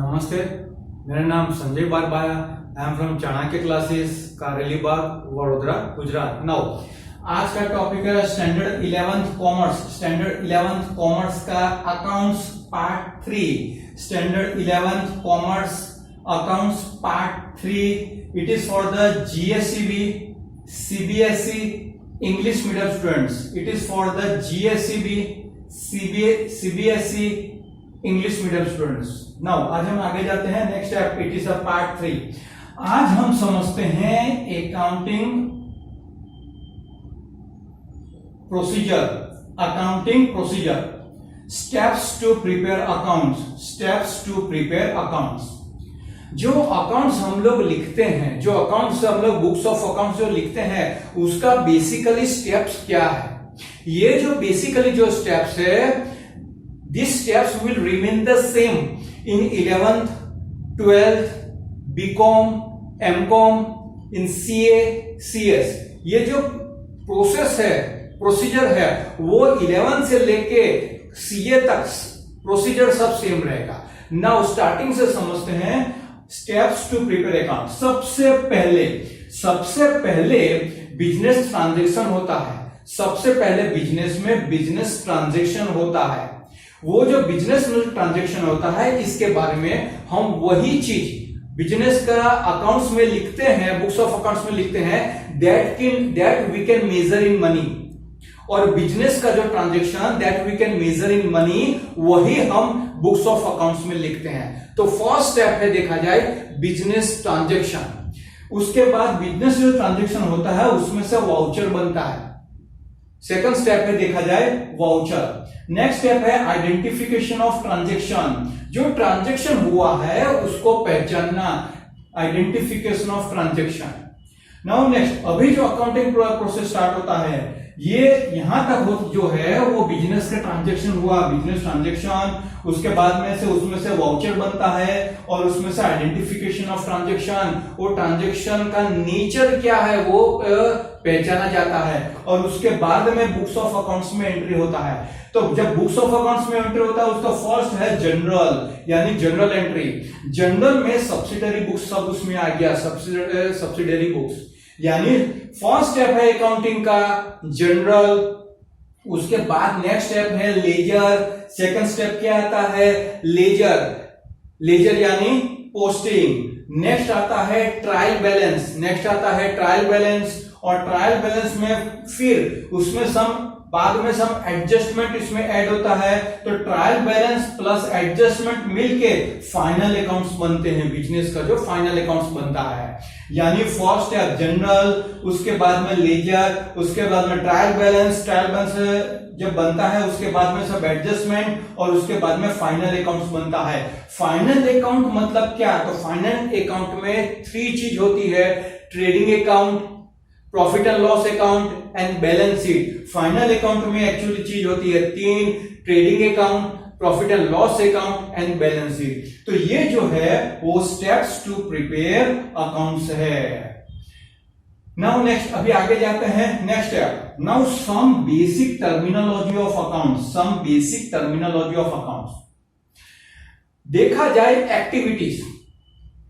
नमस्ते, मेरा नाम Sanjay Barbaya. I am from Chanakya classes, Kareli Baug, Vadodara, Gujarat. Now आज का टॉपिक है standard 11th commerce. Standard 11th commerce का accounts part 3। Standard 11th commerce accounts part 3। It is for the GSEB, CBSE English medium students. It is for the GSEB, CBSE English medium students. Now आज हम आगे जाते हैं next step. It is a part 3। आज हम समझते हैं accounting procedure. Accounting procedure, steps to prepare accounts. Steps to prepare accounts. जो अकाउंट्स हम लोग लिखते हैं, जो अकाउंट्स हम लोग बुक्स ऑफ अकाउंट्स जो लिखते हैं, उसका बेसिकली स्टेप्स क्या है। ये जो बेसिकली जो स्टेप्स है, these steps will remain the same in 11th, 12th, BCom, MCom, in CA, CS। ये जो प्रोसेस है, प्रोसीजर है, वो 11 से लेके CA तक प्रोसीजर सब सेम रहेगा। नाउ स्टार्टिंग से समझते हैं स्टेप्स टू प्रिपेयर अकाउंट। सबसे पहले बिजनेस ट्रांजैक्शन होता है। सबसे पहले बिजनेस में बिजनेस ट्रांजैक्शन होता है। वो जो बिजनेस ट्रांजैक्शन होता है, इसके बारे में हम वही चीज बिजनेस का अकाउंट्स में लिखते हैं, बुक्स ऑफ अकाउंट्स में लिखते हैं, that we can measure in money. और बिजनेस का जो transaction that we can measure in money, वही हम बुक्स ऑफ अकाउंट्स में लिखते हैं। तो फर्स्ट स्टेप है, देखा जाए, बिजनेस ट्रांजैक्शन। उसके बाद बिजनेस जो ट्रांजैक्शन होता है, उसमें से वाउचर बनता है। सेकंड स्टेप है, देखा जाए, वाउचर। नेक्स्ट स्टेप है आइडेंटिफिकेशन ऑफ ट्रांजैक्शन। जो ट्रांजैक्शन हुआ है उसको पहचानना, identification of transaction. Now next, अभी जो अकाउंटिंग प्रोसेस स्टार्ट होता है, ये यहां तक जो है वो बिजनेस का ट्रांजैक्शन हुआ, बिजनेस ट्रांजैक्शन। उसके बाद में से उसमें से वाउचर बनता है और उसमें से आइडेंटिफिकेशन ऑफ ट्रांजैक्शन। वो ट्रांजैक्शन का नेचर क्या है वो पहचाना जाता है। और उसके बाद में बुक्स ऑफ अकाउंट्स में एंट्री होता है। तो जब बुक्स ऑफ अकाउंट्स में एंट्री होता है, उसका फर्स्ट है जनरल, यानी जनरल एंट्री। जनरल में सब्सिडरी बुक्स सब उसमें आ गया, सब्सिडरी बुक्स। यानी फर्स्ट स्टेप है अकाउंटिंग का जनरल। उसके बाद नेक्स्ट स्टेप है लेजर। सेकंड स्टेप क्या आता है, लेजर। लेजर यानी पोस्टिंग। नेक्स्ट आता है ट्रायल बैलेंस। नेक्स्ट आता है ट्रायल बैलेंस। और ट्रायल बैलेंस में फिर उसमें बाद में सम एडजस्टमेंट इसमें ऐड होता है। तो ट्रायल बैलेंस प्लस एडजस्टमेंट मिलके फाइनल अकाउंट्स बनते हैं। बिजनेस का जो फाइनल अकाउंट्स बनता है, यानी फर्स्ट स्टेप जनरल, उसके बाद में लेजर, उसके बाद में ट्रायल बैलेंस। ट्रायल बैलेंस जब बनता है, उसके बाद में सब एडजस्टमेंट, और उसके बाद में फाइनल अकाउंट्स बनता है। फाइनल अकाउंट मतलब क्या, तो फाइनल अकाउंट में 3 चीज होती है, trading account, profit and loss account and balance sheet. Final account में एक्चुअली चीज होती है 3, trading account, profit and loss account and balance sheet. तो ये जो है वो स्टेप्स टू प्रिपेयर अकाउंट्स है। नाउ नेक्स्ट, अभी आगे जाते हैं next step. Now some basic terminology of accounts. Some basic terminology of accounts. देखा जाए एक्टिविटीज,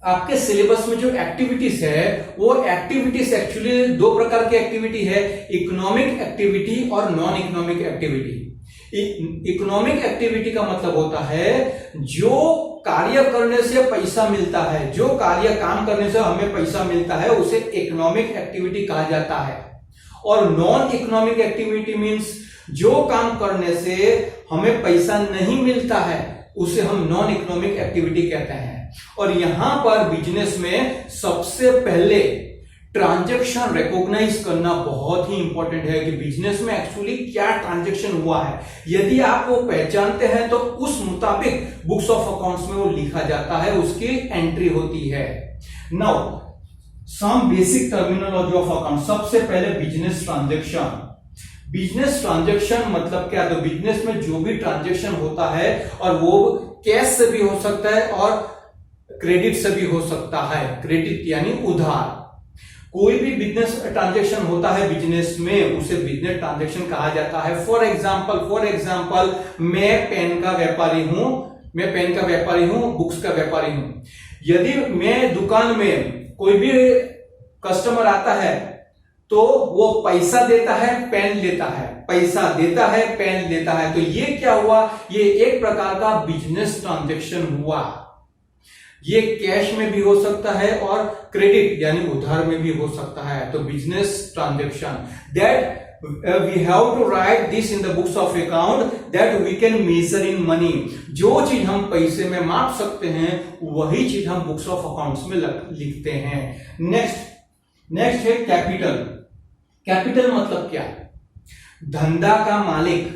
आपके सिलेबस में जो एक्टिविटीज है, वो एक्टिविटीज एक्चुअली 2 प्रकार की एक्टिविटी है, इकोनॉमिक एक्टिविटी और non economic activity. Economic activity का मतलब होता है जो कार्य करने से पैसा मिलता है, जो कार्य काम करने से हमें पैसा मिलता है, उसे इकोनॉमिक एक्टिविटी कहा जाता है। और नॉन इकोनॉमिक एक्टिविटी मीन्स जो काम करने से हमें पैसा नहीं मिलता है, उसे हम नॉन इकोनॉमिक एक्टिविटी कहते हैं। और यहां पर बिजनेस में सबसे पहले ट्रांजैक्शन रिकॉग्नाइज करना बहुत ही इंपॉर्टेंट है कि बिजनेस में एक्चुअली क्या ट्रांजैक्शन हुआ है। यदि आप वो पहचानते हैं तो उस मुताबिक बुक्स ऑफ अकाउंट्स में वो लिखा जाता है, उसकी एंट्री होती है। Now some basic terminology of account. सबसे पहले बिजनेस ट्रांजैक्शन। बिजनेस ट्रांजैक्शन मतलब क्या, तो बिजनेस में जो भी ट्रांजैक्शन होता है, और वो कैश से भी हो सकता है और क्रेडिट से भी हो सकता है। क्रेडिट यानी उधार। कोई भी बिजनेस ट्रांजैक्शन होता है बिजनेस में, उसे बिजनेस ट्रांजैक्शन कहा जाता है। फॉर एग्जाम्पल मैं पेन का व्यापारी हूं, मैं पेन का व्यापारी हूं, बुक्स का व्यापारी हूं। यदि मैं दुकान में कोई भी कस्टमर आता है तो वो पैसा देता है, पेन लेता है, पैसा देता है, पेन लेता है, तो ये क्या हुआ, ये एक प्रकार का बिजनेस ट्रांजैक्शन हुआ। ये कैश में भी हो सकता है और क्रेडिट यानी उधार में भी हो सकता है। तो business transaction that we have to write this in the books of account that we can measure in money। जो चीज हम पैसे में माप सकते हैं वही चीज हम बुक्स ऑफ अकाउंट्स में लिखते हैं। नेक्स्ट है कैपिटल। कैपिटल मतलब क्या? धंधा का मालिक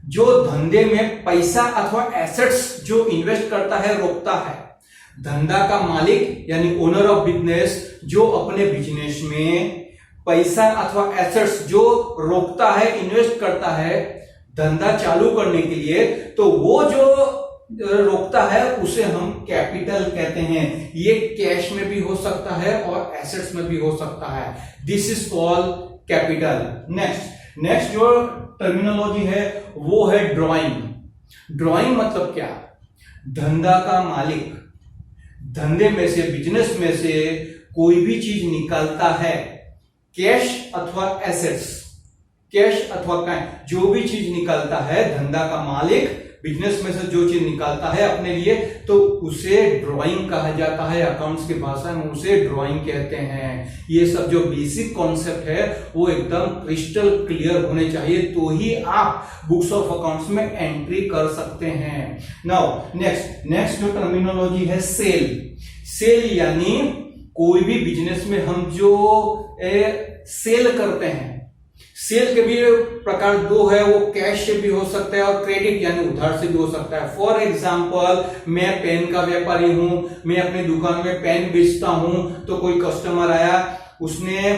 जो धंधे में पैसा अथवा एसेट्स जो इन्वेस्ट करता है, रोकता है। धंधा का मालिक यानी ओनर ऑफ बिजनेस जो अपने बिजनेस में पैसा अथवा एसेट्स जो रोकता है, इन्वेस्ट करता है धंधा चालू करने के लिए, तो वो जो रोकता है उसे हम कैपिटल कहते हैं। ये कैश में भी हो सकता है और एसेट्स में भी हो सकता है। This is called capital. Next जो टर्मिनोलॉजी है वो है ड्राइंग। ड्राइंग मतलब क्या? धंधा का मालिक धंधे में से, बिजनेस में से कोई भी चीज निकालता है, कैश अथवा एसेट्स, कैश अथवा जो भी चीज निकालता है, धंधा का मालिक बिजनेस में से जो चीज निकालता है अपने लिए, तो उसे ड्राइंग कहा जाता है। अकाउंट्स की भाषा में उसे ड्राइंग कहते हैं। ये सब जो बेसिक कॉन्सेप्ट है वो एकदम क्रिस्टल क्लियर होने चाहिए, तो ही आप बुक्स ऑफ अकाउंट्स में एंट्री कर सकते हैं। नाउ नेक्स्ट जो टर्मिनोलॉजी है सेल। सेल यानी कोई भी बिजनेस में हम जो सेल करते हैं, सेल के भी प्रकार दो है, वो कैश से भी हो सकता है और क्रेडिट यानी उधार से भी हो सकता है। फॉर एग्जांपल मैं पेन का व्यापारी हूं, मैं अपनी दुकान में पेन बेचता हूं, तो कोई कस्टमर आया, उसने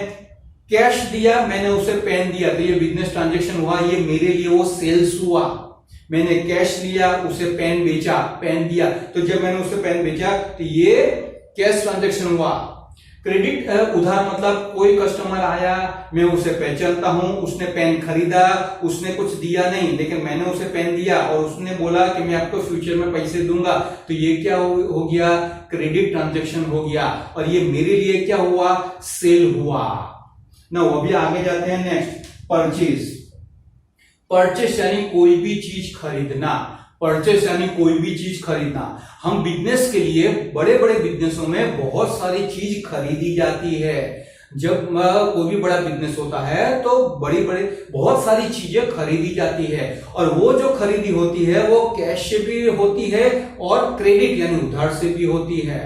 कैश दिया, मैंने उसे पेन दिया, तो ये बिजनेस ट्रांजैक्शन हुआ, ये मेरे लिए वो सेल्स हुआ। मैंने कैश लिया, उसे पेन बेचा, पेन दिया, तो जब मैंने उसे पेन बेचा तो ये कैश ट्रांजैक्शन हुआ। क्रेडिट उधार मतलब कोई कस्टमर आया, मैं उसे पहचानता हूं, उसने पेन खरीदा, उसने कुछ दिया नहीं, लेकिन मैंने उसे पेन दिया और उसने बोला कि मैं आपको फ्यूचर में पैसे दूंगा, तो ये क्या हो गया? क्रेडिट ट्रांजैक्शन हो गया, और ये मेरे लिए क्या हुआ? सेल हुआ। ना अभी आगे जाते हैं। Next purchase. परचेज यानी कोई भी चीज खरीदना। परचेस यानी कोई भी चीज खरीदना। हम बिजनेस के लिए बड़े बड़े बिजनेसों में बहुत सारी चीज खरीदी जाती है। जब कोई भी बड़ा बिजनेस होता है तो बड़ी बहुत सारी चीजें खरीदी जाती है, और वो जो खरीदी होती है वो कैश से भी होती है और क्रेडिट यानी उधार से भी होती है।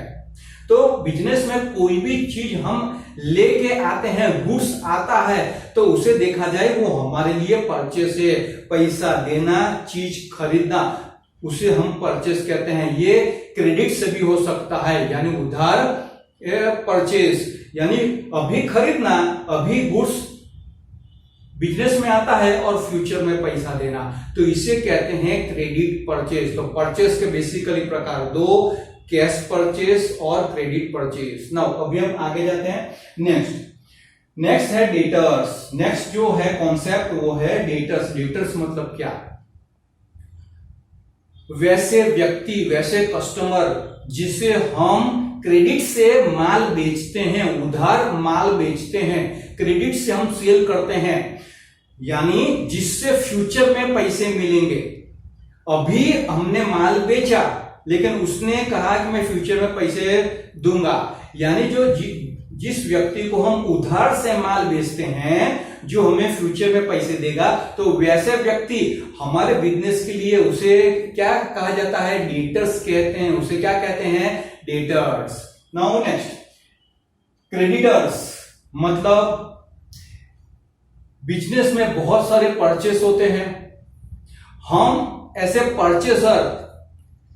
तो बिजनेस में कोई भी चीज हम लेके आते हैं, गुड्स आता है, तो उसे देखा जाए वो हमारे लिए परचेस है। पैसा देना, चीज खरीदना, उसे हम परचेस कहते हैं। ये क्रेडिट से भी हो सकता है यानी उधार, परचेस यानी अभी खरीदना, अभी गुड्स बिजनेस में आता है और फ्यूचर में पैसा देना, तो इसे कहते हैं क्रेडिट परचेस। तो परचेस के बेसिकली प्रकार दो, कैश परचेस और क्रेडिट परचेस। नाउ अभी हम आगे जाते हैं। नेक्स्ट है डेटर्स। नेक्स्ट जो है कॉन्सेप्ट वो है डेटर्स। डेटर्स मतलब क्या? वैसे व्यक्ति, वैसे कस्टमर जिसे हम क्रेडिट से माल बेचते हैं, उधार माल बेचते हैं, क्रेडिट से हम सेल करते हैं, यानी जिससे फ्यूचर में पैसे मिलेंगे। अभी हमने माल बेचा लेकिन उसने कहा कि मैं फ्यूचर में पैसे दूंगा, यानी जो जिस व्यक्ति को हम उधार से माल बेचते हैं जो हमें फ्यूचर में पैसे देगा, तो वैसे व्यक्ति हमारे बिजनेस के लिए उसे क्या कहा जाता है? डेटर्स कहते हैं। उसे क्या कहते हैं? डेटर्स। नाउ नेक्स्ट क्रेडिटर्स मतलब बिजनेस में बहुत सारे परचेस होते हैं। हम ऐसे परचेसर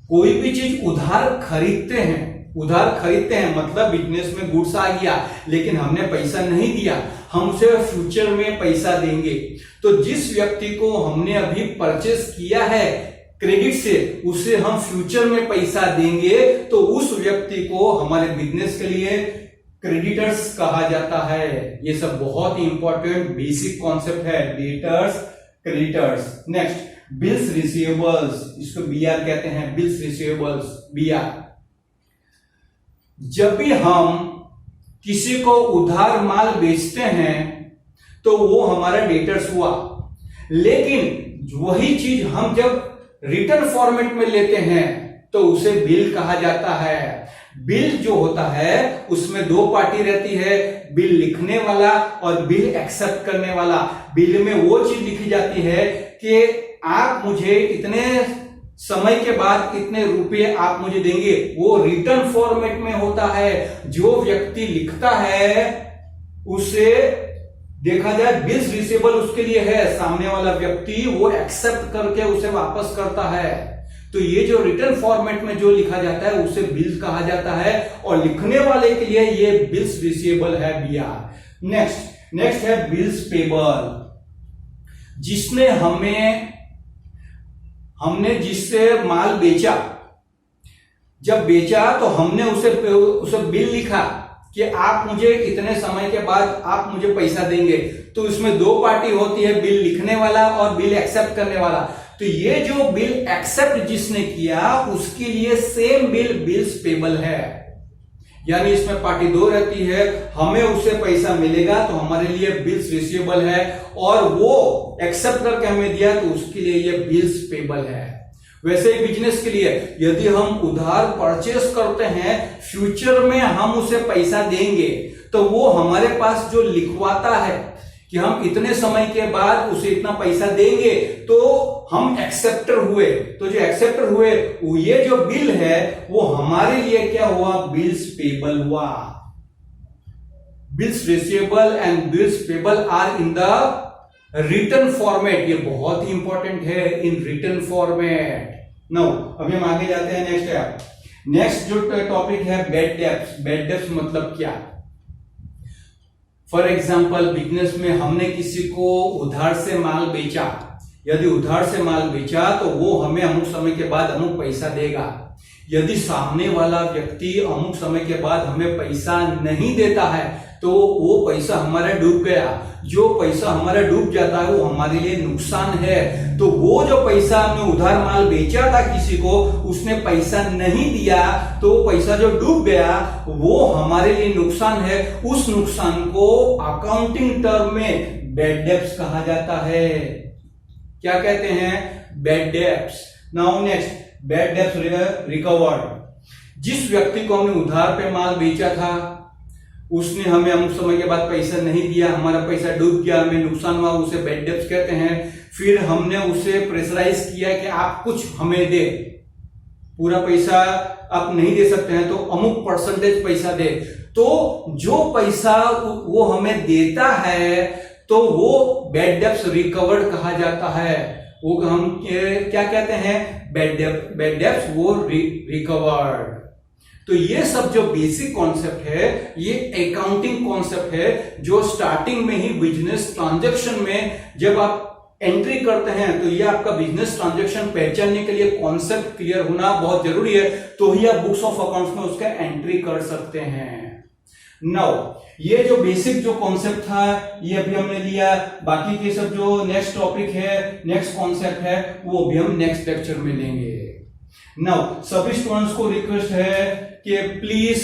कोई भी चीज उधार खरीदते हैं। उधार खरीदते हैं मतलब बिजनेस में गुड्स आ गया लेकिन हमने पैसा नहीं दिया, हम उसे फ्यूचर में पैसा देंगे। तो जिस व्यक्ति को हमने अभी परचेस किया है क्रेडिट से, उसे हम फ्यूचर में पैसा देंगे, तो उस व्यक्ति को हमारे बिजनेस के लिए क्रेडिटर्स कहा जाता है। ये सब बहुत ही इंपॉर्टेंट बेसिक कॉन्सेप्ट है, डेटर्स, क्रेडिटर्स। बिल्स रिसीवेबल्स, इसको बीआर कहते हैं, बिल्स रिसीवेबल्स, बीआर। जब भी हम किसी को उधार माल बेचते हैं तो वो हमारा डेटर्स हुआ, लेकिन वही चीज हम जब रिटर्न फॉर्मेट में लेते हैं तो उसे बिल कहा जाता है। बिल जो होता है उसमें दो पार्टी रहती है, बिल लिखने वाला और बिल एक्सेप्ट करने वाला। बिल में वो चीज लिखी जाती है कि आप मुझे इतने समय के बाद इतने रुपए आप मुझे देंगे, वो रिटर्न फॉर्मेट में होता है। जो व्यक्ति लिखता है उसे देखा जाए बिल्स रिसीवेबल उसके लिए है, सामने वाला व्यक्ति वो एक्सेप्ट करके उसे वापस करता है। तो ये जो रिटर्न फॉर्मेट में जो लिखा जाता है उसे बिल्स कहा जाता है, और लिखने वाले के लिए ये बिल्स रिसीवेबल है, बीआर। नेक्स्ट है बिल्स पेबल, जिसने हमने जिससे माल बेचा, जब बेचा तो हमने उसे बिल लिखा कि आप मुझे इतने समय के बाद आप मुझे पैसा देंगे। तो इसमें दो पार्टी होती है, बिल लिखने वाला और बिल एक्सेप्ट करने वाला। तो ये जो बिल एक्सेप्ट जिसने किया उसके लिए सेम बिल बिल्स पेबल है, यानी इसमें पार्टी दो रहती है, हमें उसे पैसा मिलेगा तो हमारे लिए बिल्स रिसीवेबल है, और वो एक्सेप्ट करके हमें दिया तो उसके लिए ये बिल्स पेबल है। वैसे ही बिजनेस के लिए यदि हम उधार परचेस करते हैं, फ्यूचर में हम उसे पैसा देंगे, तो वो हमारे पास जो लिखवाता है कि हम इतने समय के बाद उसे इतना पैसा देंगे, तो हम एक्सेप्टर हुए। तो जो एक्सेप्टर हुए वो ये जो बिल है वो हमारे लिए क्या हुआ, बिल्स पेबल हुआ। Bills receivable and bills payable are in the return format. ये बहुत ही इंपॉर्टेंट है, इन रिटर्न फॉर्मेट। नाउ अभी हम आगे जाते हैं नेक्स्ट जो टॉपिक है बैड डेब्ट्स। बैड डेब्ट्स मतलब क्या? फॉर एग्जाम्पल बिजनेस में हमने किसी को उधार से माल बेचा, यदि उधार से माल बेचा तो वो हमें अमुक समय के बाद अमुक पैसा देगा। यदि सामने वाला व्यक्ति अमुक समय के बाद हमें पैसा नहीं देता है तो वो पैसा हमारा डूब गया। जो पैसा हमारा डूब जाता है वो हमारे लिए नुकसान है। तो वो जो पैसा हमने उधार माल बेचा था किसी को, उसने पैसा नहीं दिया तो पैसा जो डूब गया वो हमारे लिए नुकसान है। उस नुकसान को अकाउंटिंग टर्म में बैड डेब्ट्स कहा जाता है। क्या कहते हैं? Bad debts. Now next bad debts recovered. जिस व्यक्ति को हमने उधार पे माल बेचा था उसने हमें अमुक समय के बाद पैसा नहीं दिया, हमारा पैसा डूब गया, हमें नुकसान हुआ, उसे बैड डेब्ट्स कहते हैं। फिर हमने उसे प्रेशराइज किया कि आप कुछ हमें दे, पूरा पैसा आप नहीं दे सकते हैं तो अमुक परसेंटेज पैसा दे। तो जो पैसा वो हमें देता है तो वो बैड डेब्ट्स रिकवर्ड कहा जाता है। वो हम क्या कहते हैं? बैड डेब्ट्स वो रिकवर्ड। तो ये सब जो बेसिक कॉन्सेप्ट है ये अकाउंटिंग कॉन्सेप्ट है, जो स्टार्टिंग में ही बिजनेस ट्रांजैक्शन में जब आप एंट्री करते हैं तो ये आपका बिजनेस ट्रांजैक्शन पहचानने के लिए कॉन्सेप्ट क्लियर होना बहुत जरूरी है, तो ही आप बुक्स ऑफ अकाउंट्स में उसका एंट्री कर सकते हैं। नाउ ये जो बेसिक जो कॉन्सेप्ट था ये अभी हमने लिया, बाकी के सब जो नेक्स्ट टॉपिक है, नेक्स्ट कॉन्सेप्ट है, वो भी हम नेक्स्ट लेक्चर में लेंगे। नाउ सभी स्टूडेंट्स को रिक्वेस्ट है कि प्लीज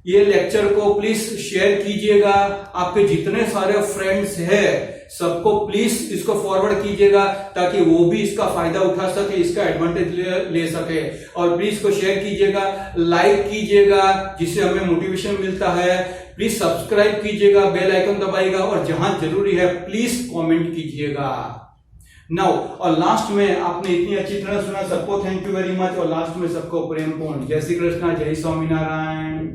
ये लेक्चर को प्लीज शेयर कीजिएगा, आपके जितने सारे फ्रेंड्स हैं सबको प्लीज इसको फॉरवर्ड कीजिएगा ताकि वो भी इसका फायदा उठा सके, इसका एडवांटेज ले सके। और प्लीज इसको शेयर कीजिएगा, लाइक कीजिएगा जिससे हमें मोटिवेशन मिलता है। प्लीज सब्सक्राइब कीजिएगा, बेल आइकन दबाइएगा, और जहां जरूरी है प्लीज कमेंट कीजिएगा। नाउ और लास्ट में आपने इतनी अच्छी तरह सुना, सबको थैंक यू वेरी मच। और लास्ट में सबको प्रेम पूर्ण जय श्री कृष्णा, जय स्वामीनारायण।